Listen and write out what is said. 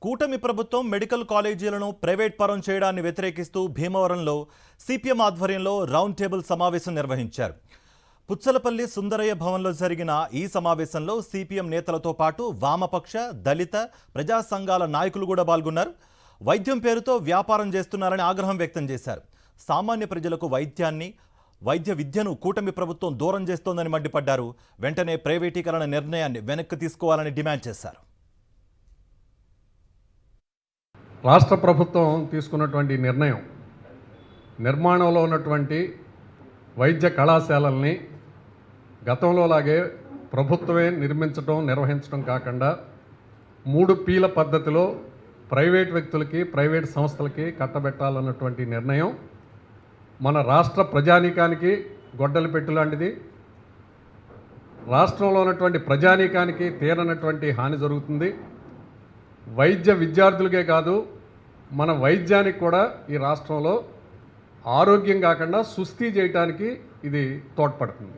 కూటమి ప్రభుత్వం medical కాలేజీలను private పరం చేయడాన్ని వ్యతిరేకిస్తూ భీమవరంలో సిపిఎం ఆధ్వర్యంలో రౌండ్ టేబుల్ సమావేశం నిర్వహించారు. పుచ్చలపల్లి సుందరయ్య భవన్లో జరిగిన ఈ సమావేశంలో సిపిఎం నేతలతో పాటు వామపక్ష, దళిత, ప్రజా సంఘాల నాయకులు కూడా పాల్గొన్నారు. వైద్యం పేరుతో వ్యాపారం చేస్తున్నారని ఆగ్రహం వ్యక్తం చేశారు. సామాన్య ప్రజలకు వైద్య విద్యను కూటమి ప్రభుత్వం దూరం చేస్తోందని మండిపడ్డారు. వెంటనే ప్రైవేటీకరణ నిర్ణయాన్ని వెనక్కి తీసుకోవాలని డిమాండ్ చేశారు. రాష్ట్ర ప్రభుత్వం తీసుకున్నటువంటి నిర్ణయం నిర్మాణంలో ఉన్నటువంటి వైద్య కళాశాలల్ని గతంలోలాగే ప్రభుత్వమే నిర్వహించడం కాకుండా 3 Pల పద్ధతిలో ప్రైవేట్ వ్యక్తులకి, ప్రైవేట్ సంస్థలకి కట్టబెట్టాలన్నటువంటి నిర్ణయం మన రాష్ట్ర ప్రజానీకానికి గొడ్డలి పెట్టు లాంటిది. రాష్ట్రంలో ఉన్నటువంటి ప్రజానీకానికి తీరనటువంటి హాని జరుగుతుంది. వైద్య విద్యార్థులకే కాదు, మన వైద్యానికి కూడా ఈ రాష్ట్రంలో ఆరోగ్యం కాకుండా సుస్థి చేయడానికి ఇది తోడ్పడుతుంది.